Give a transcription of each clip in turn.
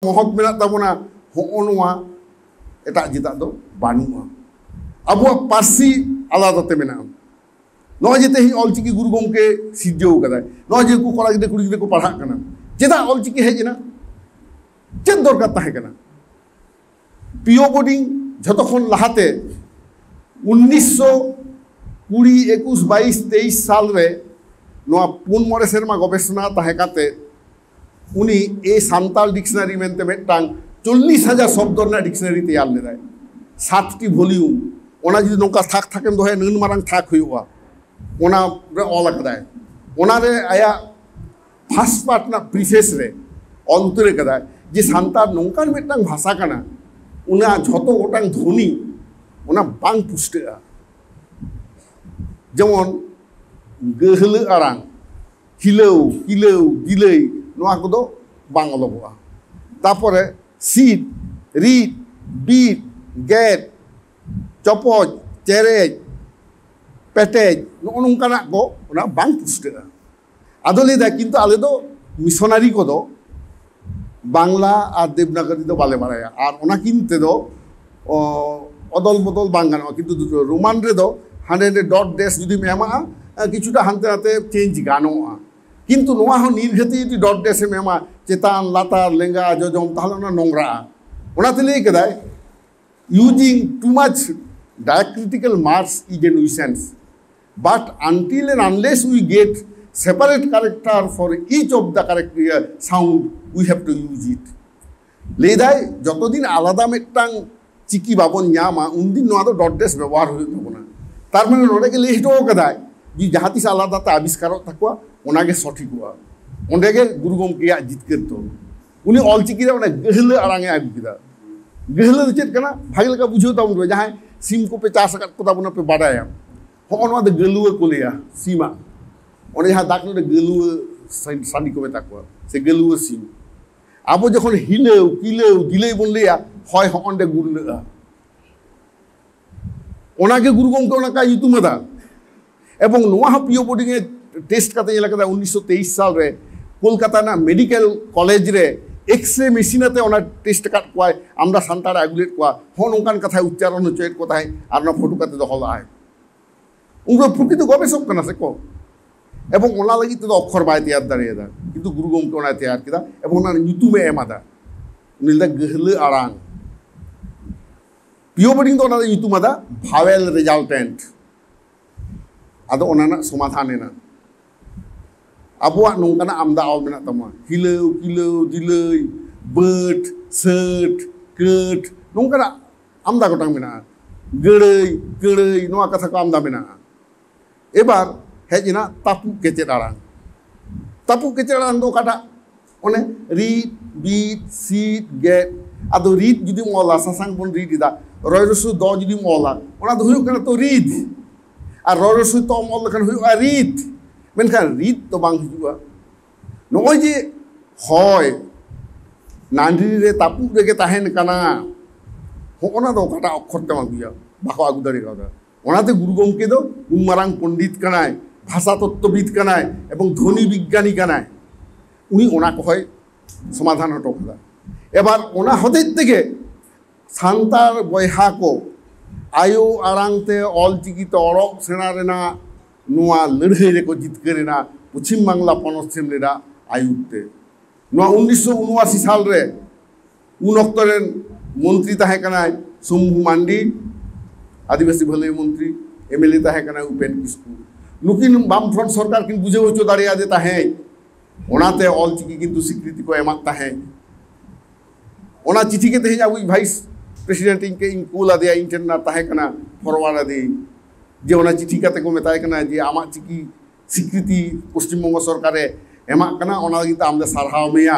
महक मेना ताबोना होनवा एटा जिता दो बानुआ अबुआ पार्सी आलादाते मेना नॉय जे तेही ऑलचिकी गुरु गोमके सिरजो कदा नॉय जे को कला गिदे कुड़ी गिदे को पढ़ा कना चेदा ऑलचिकी हेजना चेद दरकार ताहे कना पिओ बोर्डिंग जतक्षण लाहाते 1920 21 22 23 साल रे नोआ पुन मोरे सेरमा गवेषणा ताहे काते उनी ए सान्ताल डिक्शनारी मेनते मेटांग 40,000 शब्द ना डिक्शनारी तैयार लेदाय 7टी वॉल्यूम ओना जदि नोका थाक थाकेन दोहे नन मारांग थाक हुआ ओना रे ऑल कदाय ओना रे आया फर्स्ट पार्ट ना प्रीफेस रे अंतरे कदाय जे सान्ताल नोंकान मेटांग भाषा कना उना झतो गोटांग ध्वनि ओना बांग पुष्टेआ जेमन गहले आरांग हिलौ हिलौ दिलै नोआ कोदो बांग अलबोआ तारपरे सीट रीड बीट गेट चपज चेरेज पेटेज नोंकाना को ओना बांग पुष्टेआ आदो लेदा किन्तु आले दो मिशनारी कोदो बांगला और देवनागरी दो बाले बाराया और ओना किनते दो अदल बदल बांग गानोआ किन्तु रोमान रे दो हांडे डट डैश जुदि एमा किछुटा हानते नाते चेंज गानोआ किन्तु नोआ हो निर्घाते जुदि डट डैश एमा चेतान लातार लेंगा जजम ताहले ओना नोंगरा ओनाते लई केदाय using too much diacritical marks is a nuisance but until and unless we get separate character for each of the character sound we have to use it लेदाय जतदिन आलादा मेटांग चिकी बाबन न्यामा उनदिन नोआ दो डट डैश व्यवहार हुई तबना तार माने नोडे के लिस्ट हो कदाय जी जहातिस आलादा ता आविष्कार तकवा ओनागे सठिक हुआ ओंडेगे गुरु गोमके जितकेर तो उनी ऑलचिकी रे ओना गहले आरांगे आगु किदा गहले चेत कना भागे लगा बुझो ताबन जहां सीम को पे चास को ताबन पे बाडाया हो ओना दे गलुए को लिया सीमा ओने जहां दाक ने गलुए सानी को मेता से गलुए सीम आबो जखन हिलेउ किलेउ दिलेइ बन लिया হয় হন্ডে গুরুলেগা ওনাকে গুরু গমকে ওনাকা ইতুমেদা এবং নোয়া পিও বোর্ডিং এ টেস্ট কাতে এলাকাতে 1923 সাল রে কলকাতা না মেডিকেল কলেজ রে এক্সরে মেশিনাতে ওনা টেস্ট কাট কোয়ায় আমরা সান্তারা আগুলেট কোয়া হন ওনকান কথায় উচ্চারণ হচ্ছে কথায় আর না ফটো কাতে দখল আয় উনগো প্রকৃত গবেষক কানা সে কো এবং ওনা লাগি তো অক্ষর বাই তৈয়ার দাঁড়িয়ে দা কিন্তু গুরু গমকে ওনা তৈয়ার কিদা এবং ওনা নিতুমে এমাদা উনিলদা গহলে আরাং पिओ बोर्डिंग तो ओना युतुमादा भावेल रिजल्टेंट आदो ओनाना समाधान एना आबुआ नोंकाना आमदा आव मेना तमा हिलौ किलौ दिलै बट सट कट नोंकाना आमदा गोटां मेना गड़ै गड़ै नोआ कथा को आमदा मेना एबार हेजना तापु केचेद आरांग दो काटा ओने रीड बीट सीट गेट आदो रीड जुदी मोला सासांग बन रीड इदा रयरसु दो जुदी मोला ओना दो हुयो कना तो रीड और रयरसु तो मोल लखन हुयो रीड मेनखान रीड तो बांग हिजुआ नोय जे होय नांद्री रे तापु रेगे ताहेन काना होना दो काटा अक्षर ते मागुया बाको आगु दाड़ी कादा ओनाते गुरु गोमके दो उमारांग पंडित कानाय भाषा तत्त्वविद कानाय एवं ध्वनि विज्ञानी कानाय उनी ओना को होय समाधान हटो कदा एबार ओना हते तेगे सान्तार बयहा को आयो आरांगते ऑलचिकीते अरब सेना रेना नोआ लड़ाई रे को जितकेरेना पश्चिम बांगला पनत सेमलेरा आयुते नोआ 1979 साल रे उन अक्तरेन मंत्री ताहे कनाय शंभु मांडी आदिवासी भलाई मंत्री एमएलए ताहे कनाय उपेन किस्कु नुकिन बामफ्रंट सरकार किन बुझे होचो दाड़िया दे ताहे ओनाते ऑलचिकी किन्तु स्वीकृति को एमात ताहे ओना चिठी के तेज आबू भाइस प्रेसिडेंट इनके इनकुला दिया इंटरना ताहे कना फरवार्ड दे जे ओना चिठी काते को मेताय कना जे आमा चिकी स्वीकृति पश्चिम बंग सरकारे एमा कना ओना लगी आमदे सारहाव मेया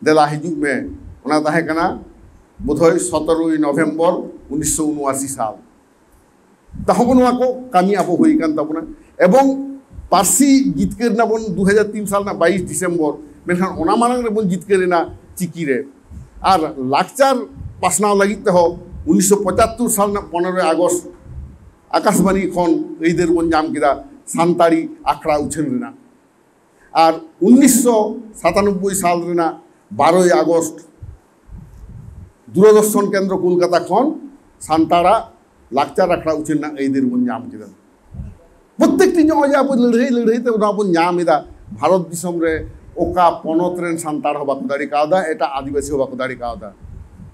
देला हिजुग में ओना ताहे कना बोधय 17 नवेम्बर 1979 साल ताहबनवा को कामी आबो होई कान ताबना एवं पार्सी जितकेर ना बन 2003 साल ना 22 डिसेम्बर मेनखान ओना मारांग रे बन जितकेरेना चिकी रे और लाकचार पासनाव लगी हो 1975 साल 15 अगस्त आकाशवाणी खन एइदेर बन जाम किदा सान्ताड़ी आखड़ा उछेन रेना और 1997 साल 12 अगस्त दूरदर्शन केंद्र कोलकाता खन सान्ताड़ा लाक्चार आखड़ा उछेन आइदिर बन नाम केदा प्रत्येकटी नॉय अब लड़ाई लड़ाई ते बन नाम एदा भारत दिसम रे ओका पनत रेन सान्ताड़ हो बाको दाड़ी कावदा एटा आदिवासी हो बाको दाड़ी कावदा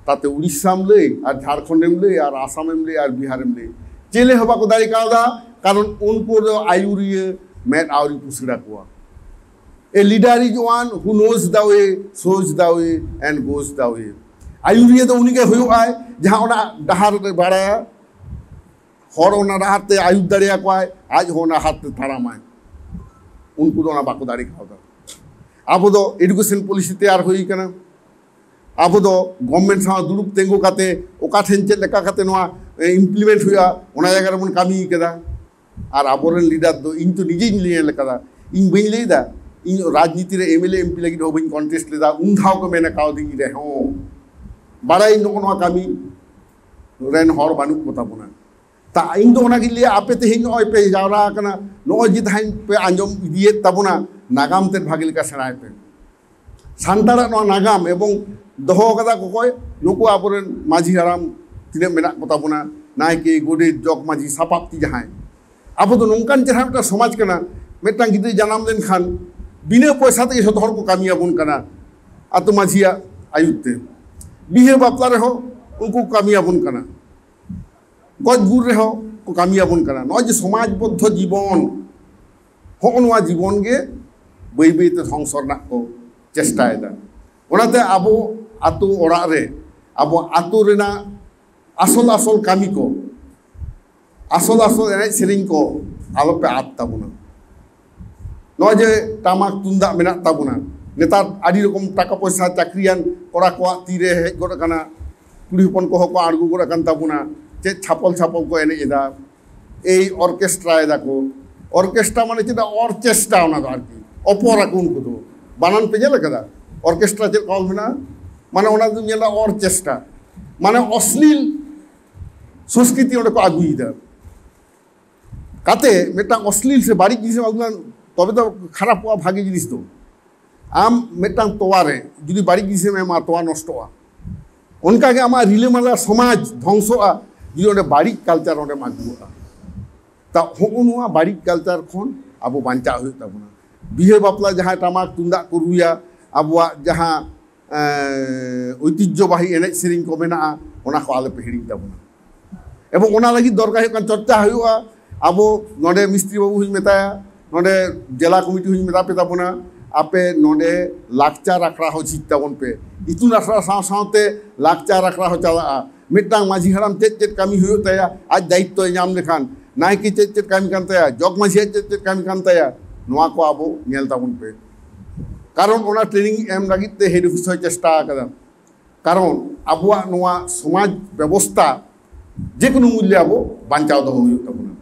ताते उड़ीसाम लई आर झारखंडेम लई आर आसामेम लई आर बिहारेम लई चेले हो बाको दाड़ी कावदा कारण उनको दो आयुरिये मेट आवरी पुसड़ा कोआ A leader is one who knows the way, shows the way, and goes the way. आयुरिये तो उन्हीं के हुए आए जहाँ उन्हें डहार बढ़ाया और उन्हें डहार ते आयुध दरिया को आए आज होना हाथ ते थारा माय उनको तो ना बाकुदारी खाओ अब तो एजुकेशन पॉलिसी तैयार हुई करना अब तो गवर्नमेंट साथ दुरुप तेंगो काते ओकाठेन चेक लेका काते नवा इम्प्लीमेंट हुआ उन्हें जगह मन कामी केदा और आबोरेन लीडर तो इन तो निजे लिए लेका इन बन ले दा इन राजनीति रे एमएलए एमपी लगी दो बन कॉन्टेस्ट लेदा उन धाव को मैंने काव दी रे हो बड़ा इन नो कामी रेन हर बानु कोता बुना ता इन दो ना के लिए आपे ते हिंग ओय पे जावरा कना नो जित हाइन पे आंजम दिए तबुना नागाम ते भागिल का सराय पे सान्ताड़ा नो नागाम एवं दहो कदा कोय नुको आबोरेन माझी आराम तिने मेना कोता बुना नायके गोडे जग माझी सापाप्ति जहाय अब तो नोंकान चेहरा मेटा समाज कना मेटा गिद्री जनाम लेन खान बिना पैसा ते हर को कामिया बुन कना आतो माझिया आयुते बिहे बापला रहो उनको कामिया बुन कना गज गुर रहो को कामिया बुन कना नय जे समाजबद्ध जीवन होनवा जीवन गे बै बै ते संसार ना को चेष्टा एदा ओनाते आबो आतो ओरा रे आबो आतो रेना आसल आसल कामी को आसल आसल एने सेरिंग को आलो पे आत ताबुना नय जे टामाक तुंदा मेना ताबुना नेतार आदि रकम टाका पैसा चाकरियान कोड़ा को तीरे हेज गोड़ काना कुड़ी हपन को हको आड़गु गोड़ कान ताबुना चे छापल छापल को एने एदा ए ऑर्केस्ट्रा एदा को ऑर्केस्ट्रा माने चेदा ऑर्केस्ट्रा ओना दो आरकी अपोरा को उनको दो बानान पे जेला कदा ऑर्केस्ट्रा चे कॉल मेना माने ओना दो जेला ऑर्केस्ट्रा माने अश्लील संस्कृति ओना को आगुइदा काते मेटा अश्लील से बाड़ी जिनिस आगुला तबे तो खराब हुआ भागे जिनिस दो आम मेटा तोवारे जुदी बाड़ी जिनिस में मा तोवा नष्टवा उनका के आमा रिले माला समाज ध्वंसआ जुदी ओने बाड़ी कल्चर ओने मागुआ ता होनुआ बाड़ी कल्चर खन आबो बांचा हुई ताबुना बिहे बापला जहां टामाक तुंदा को रुया आबोआ जहां ऐतिह्यबाही एने सेरिंग को मेना ओना को आले पे हिडिंग ताबुना एवं ओना लगी दरकार हुई चर्चा हुआ आबो नोडे मिस्त्री बाबू हुई मेताया नोडे जिला कमिटी हुई मेता पे ताबुना आपे नोडे लाक्चार आखड़ा हो चित्तावन पे इतुन आखड़ा साथ लाक्चार आखड़ा हो चला मिट्टांग माझी हराम चेत चेत कामी हुई तया आज दायित्व नाम लेखान नायकी चेत चेत कामी कान तया जग माझी चेत चेत कामी कान तया नोआ को आबो नेल ताबुन पे कारण ओना ट्रेनिंग एम लागित ते हेड ऑफिस चेष्टा कदा कारण आबोआ नोआ समाज व्यवस्था जेकोनो मूल्य आबो बांचाव दो हुई ताबुना